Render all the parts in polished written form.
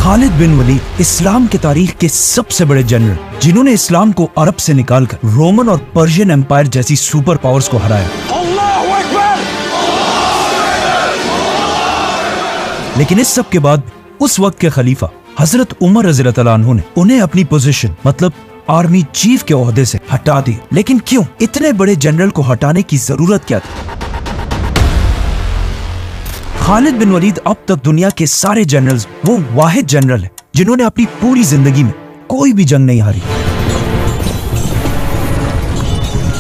खालिद बिन वलीद इस्लाम की तारीख के सबसे बड़े जनरल, जिन्होंने इस्लाम को अरब से निकालकर रोमन और पर्शियन एम्पायर जैसी सुपर पावर्स को हराया। लेकिन इस सब के बाद उस वक्त के खलीफा हजरत उमर रज़ियल्लाहु अन्हु ने उन्हें अपनी पोजीशन मतलब आर्मी चीफ के ओहदे से हटा दिया। लेकिन क्यों? इतने बड़े जनरल को हटाने की जरूरत क्या थी? खालिद बिन वलीद अब तक दुनिया के सारे जनरल्स वो वाहिद जनरल है जिन्होंने अपनी पूरी जिंदगी में कोई भी जंग नहीं हारी।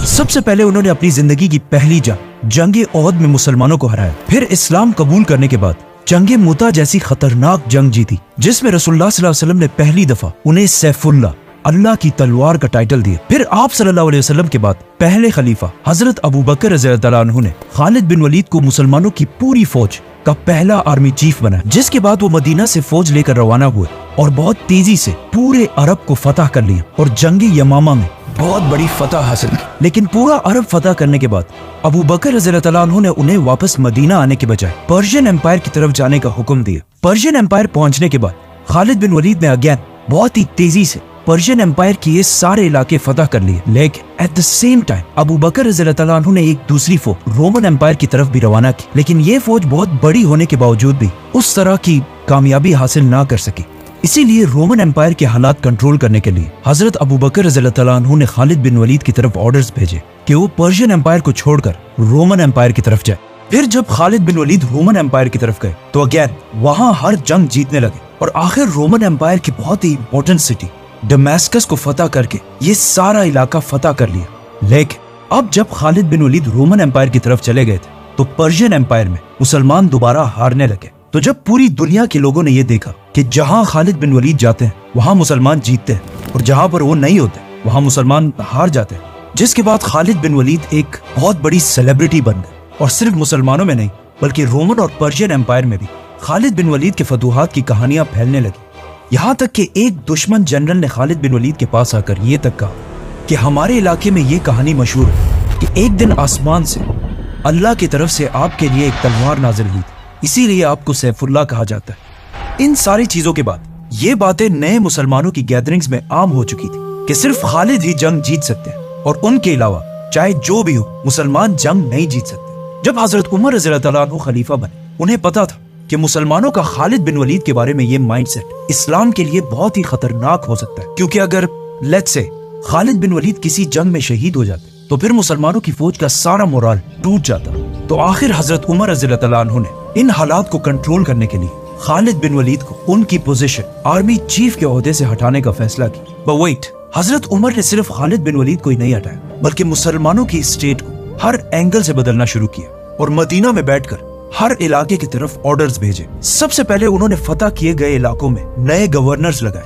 सबसे पहले उन्होंने अपनी जिंदगी की पहली जंग ओहद में मुसलमानों को हराया। फिर इस्लाम कबूल करने के बाद जंगे मुता जैसी खतरनाक जंग जीती, जिसमें रसूलुल्लाह सल्लल्लाहु अलैहि वसल्लम ने पहली दफा उन्हें सैफुल्लाह अल्लाह की तलवार का टाइटल दिया। फिर आप सल्लल्लाहु अलैहि वसल्लम के बाद पहले खलीफा हजरत अबू बकर रज़ियल्लाहु अन्हु ने खालिद बिन वलीद को मुसलमानों की पूरी फौज का पहला आर्मी चीफ बनाया, जिसके बाद वो मदीना से फौज लेकर रवाना हुए और बहुत तेजी से पूरे अरब को फतह कर लिया और जंगे यमामा में बहुत बड़ी फतह हासिल की। लेकिन पूरा अरब फतह करने के बाद अबू बकर रज़ियल्लाहु अन्हु ने उन्हें वापस मदीना आने के बजाय पर्शियन एम्पायर की तरफ जाने का हुक्म दिया। पर्शियन एम्पायर पहुंचने के बाद खालिद बिन वलीद ने अगेन बहुत ही तेजी से पर्शियन एम्पायर के ये सारे इलाके फतह कर लिए। लेकिन at the same time Abu Bakr रज़ियल्लाहु अन्हु ने एक दूसरी फौज रोमन एम्पायर की तरफ भी रवाना की। लेकिन ये फौज बहुत बड़ी होने के बावजूद भी उस तरह की कामयाबी हासिल ना कर सकी। इसीलिए रोमन एम्पायर के हालात कंट्रोल करने के लिए हजरत अबू बकर रज़ियल्लाहु अन्हु ने खालिद बिन वलीद की तरफ ऑर्डर्स भेजे कि वो पर्शियन एम्पायर को छोड़कर रोमन एम्पायर की तरफ जाए। फिर जब खालिद बिन वलीद रोमन एम्पायर की तरफ गए तो अगेन वहां हर जंग जीतने लगे और आखिर रोमन एम्पायर की बहुत ही इंपॉर्टेंट सिटी दमास्कस को फतह करके ये सारा इलाका फतह कर लिया। लेकिन अब जब खालिद बिन वलीद रोमन एम्पायर की तरफ चले गए थे तो पर्शियन एम्पायर में मुसलमान दोबारा हारने लगे। तो जब पूरी दुनिया के लोगों ने ये देखा कि जहां खालिद बिन वलीद जाते हैं वहां मुसलमान जीतते हैं और जहां पर वो नहीं होते वहां मुसलमान हार जाते हैं, जिसके बाद खालिद बिन वलीद एक बहुत बड़ी सेलिब्रिटी बन गए। और सिर्फ मुसलमानों में नहीं बल्कि रोमन और पर्शियन एम्पायर में भी खालिद बिन वलीद के फतूहात की कहानियां फैलने लगी। यहाँ तक कि एक दुश्मन जनरल ने खालिद बिन वलीद के पास आकर ये तक कहा कि हमारे इलाके में ये कहानी मशहूर है कि एक दिन आसमान से अल्लाह की तरफ से आपके लिए एक तलवार नाजिल हुई थी, इसीलिए आपको सैफुल्लाह कहा जाता है। इन सारी चीजों के बाद ये बातें नए मुसलमानों की गैदरिंग्स में आम हो चुकी थी कि सिर्फ खालिद ही जंग जीत सकते हैं और उनके अलावा चाहे जो भी हो मुसलमान जंग नहीं जीत सकते। जब हजरत उमर रज़ियल्लाहु अन्हु खलीफा बने उन्हें पता था कि मुसलमानों का खालिद बिन वलीद के बारे में ये माइंडसेट इस्लाम के लिए बहुत ही खतरनाक हो सकता है, क्योंकि अगर लेट्स से खालिद बिन वलीद किसी जंग में शहीद हो जाते तो फिर मुसलमानों की फौज का सारा मोराल टूट जाता। तो आखिर हजरत उमर रज़ियल्लाहु अन्हु ने इन हालात को कंट्रोल करने के लिए खालिद बिन वलीद को उनकी पोजीशन आर्मी चीफ के ओहदे से हटाने का फैसला किया। बट वेट, हजरत उमर ने सिर्फ खालिद बिन वलीद को ही नहीं हटाया बल्कि मुसलमानों की स्टेट को हर एंगल से बदलना शुरू किया और मदीना में बैठकर हर इलाके की तरफ ऑर्डर्स भेजे। सबसे पहले उन्होंने फतह किए गए इलाकों में नए गवर्नर्स लगाए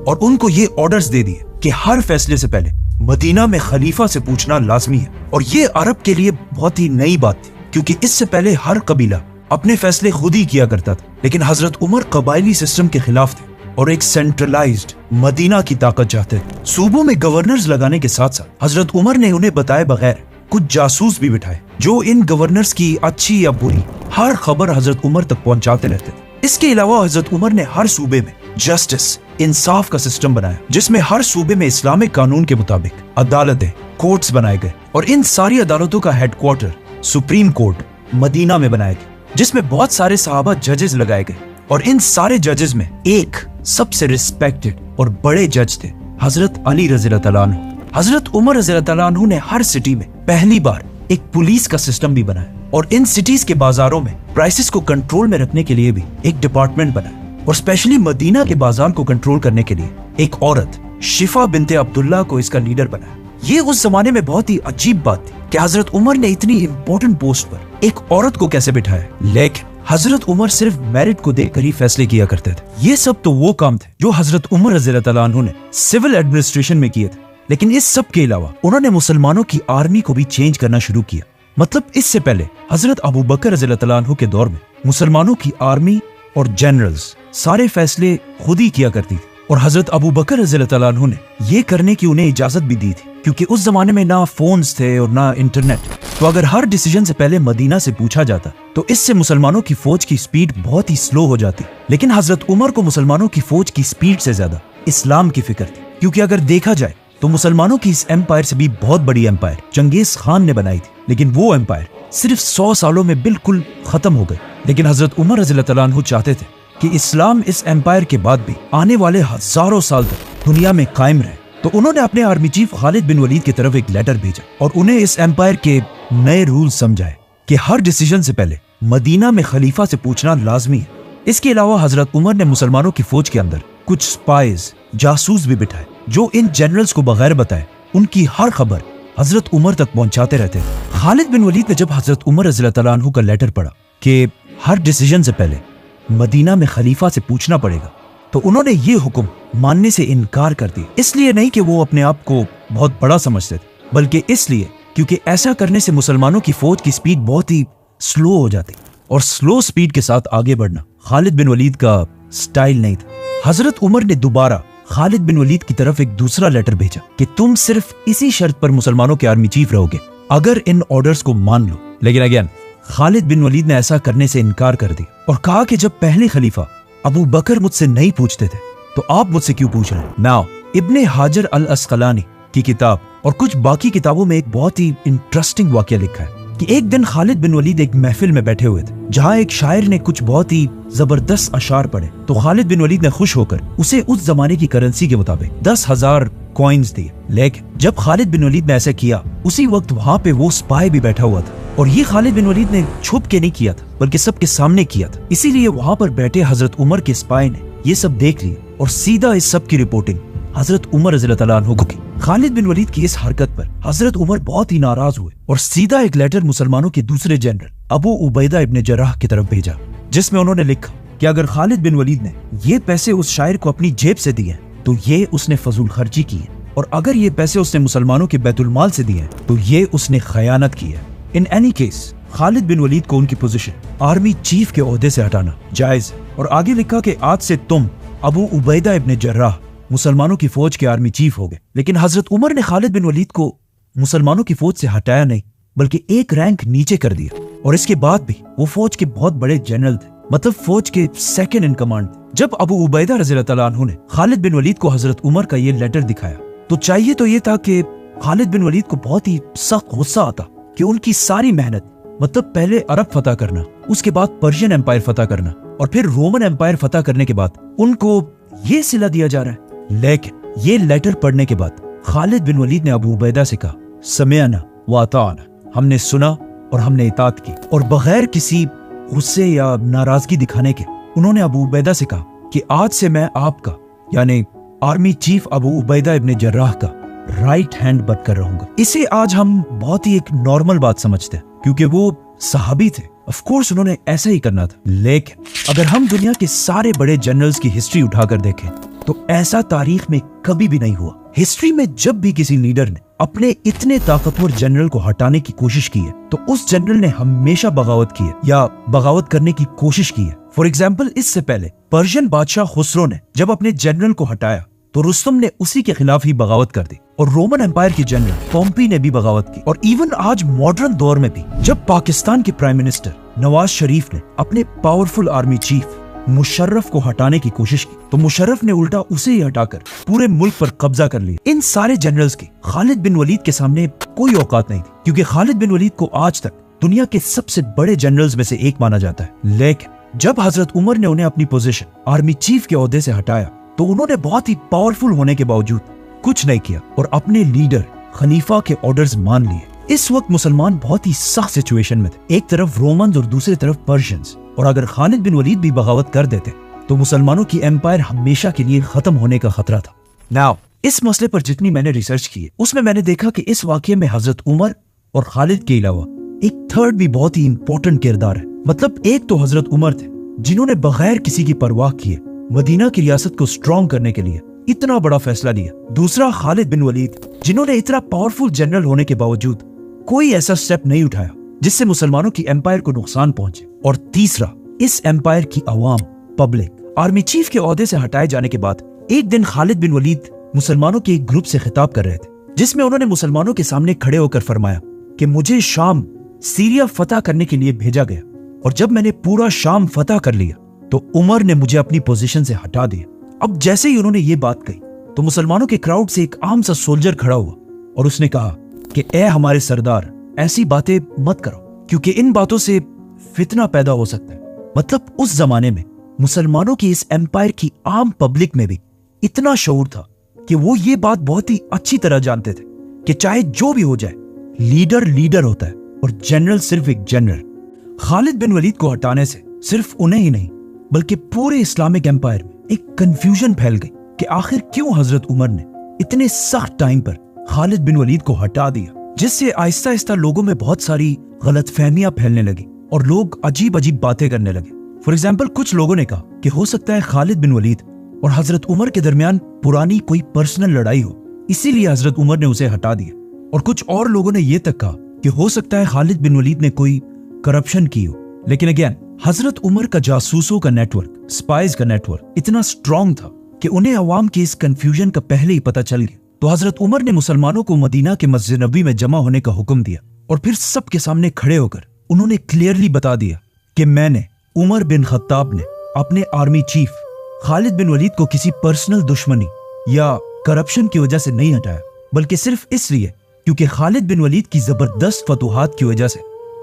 और उनको ये ऑर्डर्स दे दिए कि हर फैसले से पहले मदीना में खलीफा से पूछना लाजमी है। और ये अरब के लिए बहुत ही नई बात थी, क्योंकि इससे पहले हर कबीला अपने फैसले खुद ही किया करता था। लेकिन हजरत उमर कबायली सिस्टम के खिलाफ थे और एक सेंट्रलाइज्ड मदीना की ताकत चाहते थे। सूबों में गवर्नर्स लगाने के साथ साथ हजरत उमर ने उन्हें बताए बगैर कुछ जासूस भी बिठाए जो इन गवर्नर्स की अच्छी या बुरी हर खबर हजरत उमर तक पहुंचाते रहते थे। इसके अलावा हजरत उमर ने हर सूबे में जस्टिस इंसाफ का सिस्टम बनाया, जिसमें हर सूबे में इस्लामिक कानून के मुताबिक अदालतें कोर्ट्स बनाए गए और इन सारी अदालतों का हेडक्वार्टर सुप्रीम कोर्ट मदीना में बनाया गया, जिसमें बहुत सारे सहाबा जजेस लगाए गए। और इन सारे जजेस में एक सबसे रिस्पेक्टेड और बड़े जज थे हजरत अली रज़ियल्लाहु अन्हु। हजरत उमर रज़ियल्लाहु अन्हु ने हर सिटी में पहली बार एक पुलिस का सिस्टम भी बनाया और इन सिटीज के बाजारों में प्राइसेस को कंट्रोल में रखने के लिए भी एक डिपार्टमेंट बनाया और स्पेशली मदीना के बाजार को कंट्रोल करने के लिए एक औरत शिफा बिनते अब्दुल्ला को इसका लीडर बनाया। ये उस जमाने में बहुत ही अजीब बात थी कि हजरत उमर ने इतनी इंपॉर्टेंट पोस्ट पर एक औरत को कैसे बिठाया। लेकिन हजरत उमर सिर्फ मेरिट को देखकर ही फैसले किया करते थे। ये सब तो वो काम थे जो हजरत उमर रज़ियल्लाहु अन्हु ने सिविल एडमिनिस्ट्रेशन में किए थे। लेकिन इस सब के अलावा उन्होंने मुसलमानों की आर्मी को भी चेंज करना शुरू किया। मतलब इससे पहले हजरत अबू बकर रज़ियल्लाहु अन्हु के दौर में मुसलमानों की आर्मी और जनरल्स सारे फैसले खुद ही किया करती थी और हजरत अबू बकर रज़ियल्लाहु अन्हु ने ये करने की उन्हें इजाजत भी दी थी। क्योंकि उस जमाने में ना फोन्स थे और ना इंटरनेट। तो अगर हर डिसीजन से पहले मदीना से पूछा जाता तो इससे मुसलमानों की फौज की स्पीड बहुत ही स्लो हो जाती। लेकिन हजरत उमर को मुसलमानों की फौज की स्पीड से ज्यादा इस्लाम की फिक्र थी, क्योंकि अगर देखा जाए तो मुसलमानों की इस एम्पायर से भी बहुत बड़ी एम्पायर चंगेज खान ने बनाई थी, लेकिन वो एम्पायर सिर्फ 100 सालों में बिल्कुल खत्म हो गई। लेकिन हजरत उमर रज़ियल्लाहु अन्हु चाहते थे कि इस्लाम इस एम्पायर के बाद भी आने वाले हजारों साल तक दुनिया में कायम रहे। तो उन्होंने अपने आर्मी चीफ खालिद बिन वलीद की तरफ एक लेटर भेजा और उन्हें इस एम्पायर के नए रूल समझाए कि हर डिसीजन से पहले मदीना में खलीफा से पूछना लाजमी है। इसके अलावा हजरत उमर ने मुसलमानों की फौज के अंदर कुछ स्पाइज जासूस भी बिठाए जो इन जनरल्स को बगैर बताए उनकी हर खबर हजरत उमर तक पहुंचाते रहते थे। खालिद बिन वलीद ने जब हजरत उमर रज़ियल्लाहु अन्हु का लेटर पढ़ा कि हर डिसीजन से पहले मदीना में खलीफा से पूछना पड़ेगा, तो उन्होंने ये हुक्म मानने से इनकार कर दिया। इसलिए नहीं कि वो अपने आप को बहुत बड़ा समझते थे, बल्कि इसलिए क्योंकि ऐसा करने से मुसलमानों की फौज की स्पीड बहुत ही स्लो हो जाती, और स्लो स्पीड के साथ आगे बढ़ना खालिद बिन वलीद का स्टाइल नहीं था। हजरत उमर ने दोबारा खालिद बिन वलीद की तरफ एक दूसरा लेटर भेजा कि तुम सिर्फ इसी शर्त पर मुसलमानों के आर्मी चीफ रहोगे अगर इन ऑर्डर्स को मान लो। लेकिन अगेन खालिद बिन वलीद ने ऐसा करने से इनकार कर दिया और कहा कि जब पहले खलीफा अबू बकर मुझसे नहीं पूछते थे तो आप मुझसे क्यों पूछ रहे हैं। नाउ इब्ने हाजर अल अस्कलानी की किताब और कुछ बाकी किताबों में एक बहुत ही इंटरेस्टिंग वाकया लिखा है कि एक दिन खालिद बिन वलीद एक महफिल में बैठे हुए थे जहां एक शायर ने कुछ बहुत ही जबरदस्त अशार पढ़े। तो खालिद बिन वलीद ने खुश होकर उसे उस जमाने की करेंसी के मुताबिक 10,000 कॉइन्स दिए। लेकिन जब खालिद बिन वलीद ने ऐसा किया उसी वक्त वहां पे वो स्पाई भी बैठा हुआ था, और ये खालिद बिन वलीद ने छुप के नहीं किया था बल्कि सबके सामने किया था। इसीलिए वहां पर बैठे हजरत उमर के स्पाई ने ये सब देख लिया और सीधा इस सब की रिपोर्टिंग हजरत उमर रज़ियल्लाहु अन्हु को की। खालिद बिन वलीद की इस हरकत पर हजरत उमर बहुत ही नाराज हुए और सीधा एक लेटर मुसलमानों के दूसरे जनरल अबू उबैदा इब्ने जर्राह की तरफ भेजा, जिसमें उन्होंने लिखा कि अगर खालिद बिन वलीद ने ये पैसे उस शायर को अपनी जेब से दिए तो ये उसने फजूल खर्ची की है, और अगर ये पैसे उसने मुसलमानों के बैतुल माल से दिए तो ये उसने खयानत की है। इन एनी केस खालिद बिन वलीद को उनकी पोजीशन आर्मी चीफ के ओहदे से हटाना जायज है। और आगे लिखा कि आज से तुम अबू उबैदा इब्ने जर्राह मुसलमानों की फौज के आर्मी चीफ हो गए। लेकिन हजरत उमर ने खालिद बिन वलीद को मुसलमानों की फौज से हटाया नहीं बल्कि एक रैंक नीचे कर दिया, और इसके बाद भी वो फौज के बहुत बड़े जनरल थे, मतलब फौज के सेकंड इन कमांड थे। जब अबू उबैदा रज़ियल्लाहु अन्हु ने खालिद बिन वलीद को हजरत उमर का ये लेटर दिखाया तो चाहिए तो ये था कि खालिद बिन वलीद को बहुत ही सख्त गुस्सा आता कि उनकी सारी मेहनत, मतलब पहले अरब फतह करना, उसके बाद पर्शियन एम्पायर फतह करना और फिर रोमन एम्पायर फतह करने के बाद उनको ये सिला दिया जा रहा है। लेकिन ये लेटर पढ़ने के बाद खालिद बिन वलीद ने अबू उबैदा से कहा समिअना व अताअना, हमने सुना और हमने इताअत की। और बगैर किसी गुस्से या नाराजगी दिखाने के उन्होंने अबू उबैदा से कहा कि आज से मैं आपका यानी आर्मी चीफ अबू उबैदा इब्ने जर्राह का राइट हैंड बनकर रहूंगा। इसे आज हम बहुत ही एक नॉर्मल बात समझते हैं क्योंकि वो सहाबी थे, ऑफ कोर्स उन्होंने ऐसा ही करना था। लेकिन अगर हम दुनिया के सारे बड़े जनरल्स की हिस्ट्री उठाकर देखें तो ऐसा तारीख में कभी भी नहीं हुआ। हिस्ट्री में जब भी किसी लीडर ने अपने इतने ताकतवर जनरल को हटाने की कोशिश की है तो उस जनरल ने हमेशा बगावत की है या बगावत करने की कोशिश की है। फॉर एग्जाम्पल, इससे पहले पर्शियन बादशाह खुसरो ने जब अपने जनरल को हटाया तो रुस्तम ने उसी के खिलाफ ही बगावत कर दी, और रोमन एम्पायर के जनरल पोम्पी ने भी बगावत की। और इवन आज मॉडर्न दौर में भी जब पाकिस्तान के प्राइम मिनिस्टर नवाज शरीफ ने अपने पावरफुल आर्मी चीफ मुशर्रफ को हटाने की कोशिश की तो मुशर्रफ ने उल्टा उसे ही हटाकर पूरे मुल्क पर कब्जा कर लिया। इन सारे जनरल्स की खालिद बिन वलीद के सामने कोई औकात नहीं थी, क्योंकि खालिद बिन वलीद को आज तक दुनिया के सबसे बड़े जनरल्स में से एक माना जाता है। लेकिन जब हजरत उमर ने उन्हें अपनी पोजीशन आर्मी चीफ के ओहदे से हटाया तो उन्होंने बहुत ही पावरफुल होने के बावजूद कुछ नहीं किया और अपने लीडर खलीफा के ऑर्डर्स मान लिए। इस वक्त मुसलमान बहुत ही सख्त सिचुएशन में थे, एक तरफ रोमन्स और दूसरी तरफ पर्शियंस, और अगर खालिद बिन वलीद भी बगावत कर देते तो मुसलमानों की एम्पायर हमेशा के लिए खत्म होने का खतरा था। नाउ इस मसले पर जितनी मैंने रिसर्च की उसमें मैंने देखा कि इस वाकये में हजरत उमर और खालिद के अलावा एक थर्ड भी बहुत ही इंपॉर्टेंट किरदार है। मतलब एक तो हजरत उमर थे जिन्होंने बगैर किसी की परवाह किए मदीना की रियासत को स्ट्रॉन्ग करने के लिए इतना बड़ा फैसला लिया। दूसरा खालिद बिन वलीद जिन्होंने इतना पावरफुल जनरल होने के बावजूद कोई ऐसा स्टेप नहीं उठाया जिससे मुसलमानों की एम्पायर को नुकसान पहुंचे। और तीसरा, इस एम्पायर की अवाम, पब्लिक आर्मी चीफ के ओहदे से हटाए जाने के बाद एक दिन खालिद बिन वलीद मुसलमानों के एक ग्रुप से खिताब कर रहे थे जिसमें उन्होंने मुसलमानों के सामने खड़े होकर फरमाया कि मुझे शाम सीरिया फतह करने के लिए भेजा गया, और जब मैंने पूरा शाम फतह कर लिया तो उमर ने मुझे अपनी पोजीशन से हटा दिया। अब जैसे ही उन्होंने ये बात कही तो मुसलमानों के क्राउड से एक आम सा सोल्जर खड़ा हुआ और उसने कहा कि ए हमारे सरदार, ऐसी बातें मत करो, क्योंकि इन बातों से फितना पैदा हो सकता है। मतलब उस जमाने में मुसलमानों की इस एम्पायर की आम पब्लिक में भी इतना शऊर था कि वो ये बात बहुत ही अच्छी तरह जानते थे कि चाहे जो भी हो जाए, लीडर लीडर होता है और जनरल सिर्फ एक जनरल। खालिद बिन वलीद को हटाने से सिर्फ उन्हें ही नहीं बल्कि पूरे इस्लामिक एम्पायर में एक कंफ्यूजन फैल गई कि आखिर क्यों हजरत उमर ने इतने सख्त टाइम पर खालिद बिन वलीद को हटा दिया, जिससे आहिस्ता आहिस्ता लोगों में बहुत सारी गलतफहमियां फैलने लगी और लोग अजीब अजीब बातें करने लगे। फॉर एग्जाम्पल, कुछ लोगों ने कहा कि हो सकता है खालिद बिन वलीद और हजरत उमर के दरमियान पुरानी कोई पर्सनल लड़ाई हो, इसीलिए हजरत उमर ने उसे हटा दिया। और कुछ और लोगों ने यह तक कहा कि हो सकता है खालिद बिन वलीद ने कोई करप्शन की हो। लेकिन अगेन, हजरत उमर का जासूसों का नेटवर्क, स्पाइज का नेटवर्क इतना स्ट्रांग था कि उन्हें अवाम की इस कंफ्यूजन का पहले ही पता चल गया। तो हजरत उमर ने मुसलमानों को मदीना के मस्जिद नबी में जमा होने का हुक्म दिया और फिर सबके सामने खड़े होकर उन्होंने क्लियरली बता दिया कि मैंने, उमर बिन खत्ताब ने, अपने आर्मी चीफ खालिद बिन वलीद को किसी पर्सनल दुश्मनी या करप्शन की वजह से नहीं हटाया, बल्कि सिर्फ इसलिए क्योंकि खालिद बिन वलीद की जबरदस्त फतूहात की वजह से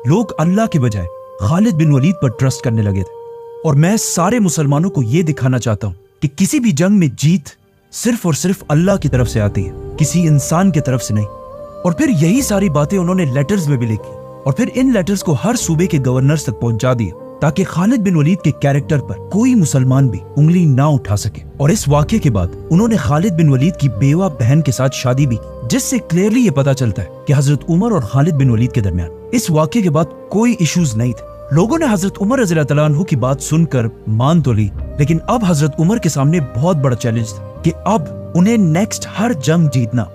लोग अल्लाह के बजाय खालिद बिन वलीद पर ट्रस्ट करने लगे थे। और मैं सारे मुसलमानों को यह दिखाना चाहता हूं कि किसी भी जंग में जीत सिर्फ और सिर्फ अल्लाह की तरफ से आती है, किसी इंसान की तरफ से नहीं। और फिर यही सारी बातें उन्होंने लेटर्स में भी लिखी और फिर इन लेटर्स को हर सूबे के गवर्नर्स तक पहुंचा दिया ताकि खालिद बिन वलीद के कैरेक्टर पर कोई मुसलमान भी उंगली ना उठा सके। और इस वाक़े के बाद उन्होंने खालिद बिन वलीद की बेवा बहन के साथ शादी भी की, जिससे क्लियरली ये पता चलता है कि हजरत उमर और खालिद बिन वलीद के दरमियान इस वाक़े के बाद कोई इश्यूज नहीं थे। लोगों ने हजरत उमर रज़ी अल्लाह तआला अन्हु की बात सुनकर मान तो ली, लेकिन अब हजरत उमर के सामने बहुत बड़ा चैलेंज था कि अब उन्हें नेक्स्ट हर जंग जीतना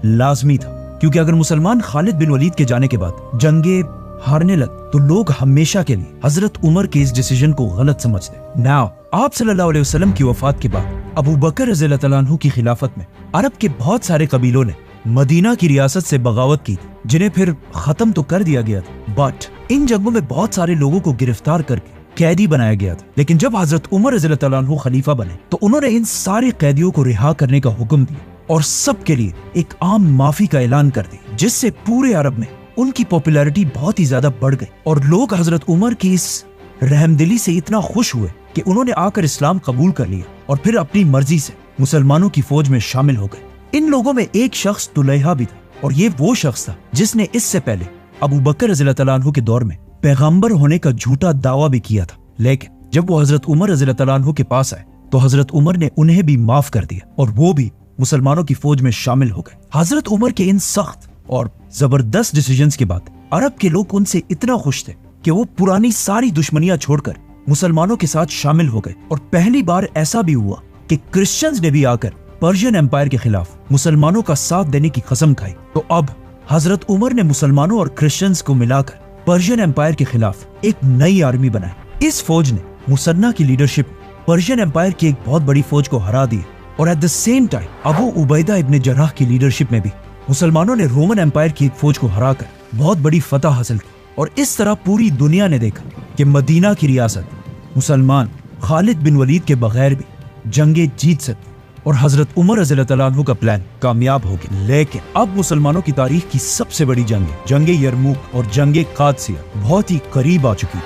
लाजमी था, क्योंकि अगर मुसलमान खालिद बिन वलीद के जाने के बाद जंगे हारने लग तो लोग हमेशा के लिए हजरत उमर के इस डिसीजन को गलत समझते। नाउ आप सल्लल्लाहु अलैहि वसल्लम की वफात के बाद अबू बकर रज़ी अल्लाह तआला अन्हु की खिलाफत में अरब के बहुत सारे कबीलों ने मदीना की रियासत से बगावत की, जिन्हें फिर खत्म तो कर दिया गया था, बट इन जंगों में बहुत सारे लोगों को गिरफ्तार करके कैदी बनाया गया था। लेकिन जब हजरत उमर रज़ी अल्लाह तआला अन्हु खलीफा बने तो उन्होंने इन सारे कैदियों को रिहा करने का हुक्म दिया और सबके लिए एक आम माफी का ऐलान कर दिया, जिससे पूरे अरब में उनकी पॉपुलैरिटी बहुत ही ज्यादा बढ़ गई और लोग हजरत उमर की इस रहमदिली से इतना खुश हुए कि उन्होंने आकर इस्लाम कबूल कर लिया और फिर अपनी मर्जी से मुसलमानों की फौज में शामिल हो गए। इन लोगों में एक शख्स तुलैहा भी था और ये वो शख्स था जिसने इससे पहले अबू बकर रज़ी अल्लाह तआला अन्हु के दौर में पैगंबर होने का झूठा दावा भी किया था। लेकिन जब वो हजरत उमर रज़ी अल्लाह तआला अन्हु के पास आए तो हजरत उमर ने उन्हें भी माफ कर दिया और वो भी मुसलमानों की फौज में शामिल हो गए। हजरत उमर के इन सख्त और जबरदस्त डिसीजंस के बाद अरब के लोग उनसे इतना खुश थे कि वो पुरानी सारी दुश्मनियां छोड़कर मुसलमानों के साथ शामिल हो गए। और पहली बार ऐसा भी हुआ कि क्रिश्चियंस ने भी आकर पर्शियन एम्पायर के खिलाफ मुसलमानों का साथ देने की कसम खाई। तो अब हजरत उमर ने मुसलमानों और क्रिश्चियंस को मिलाकर पर्शियन एम्पायर के खिलाफ एक नई आर्मी बनाई। इस फौज ने मुसन्ना की लीडरशिप पर्शियन एम्पायर की एक बहुत बड़ी फौज को हरा दिया और eight the same time Abu Ubaida इब्न जर्राह की लीडरशिप में भी मुसलमानों ने रोमन एम्पायर की एक फौज को हराकर बहुत बड़ी फतह हासिल की। और इस तरह पूरी दुनिया ने देखा कि मदीना की रियासत मुसलमान खालिद बिन वलीद के बगैर भी जंगे जीत सकते और हजरत उमर रज़ी अल्लाह तआला अन्हु का प्लान कामयाब हो गया। लेकिन अब मुसलमानों की तारीख की सबसे बड़ी जंगे यरमुक और जंगे कादसिया बहुत ही करीब आ चुकी।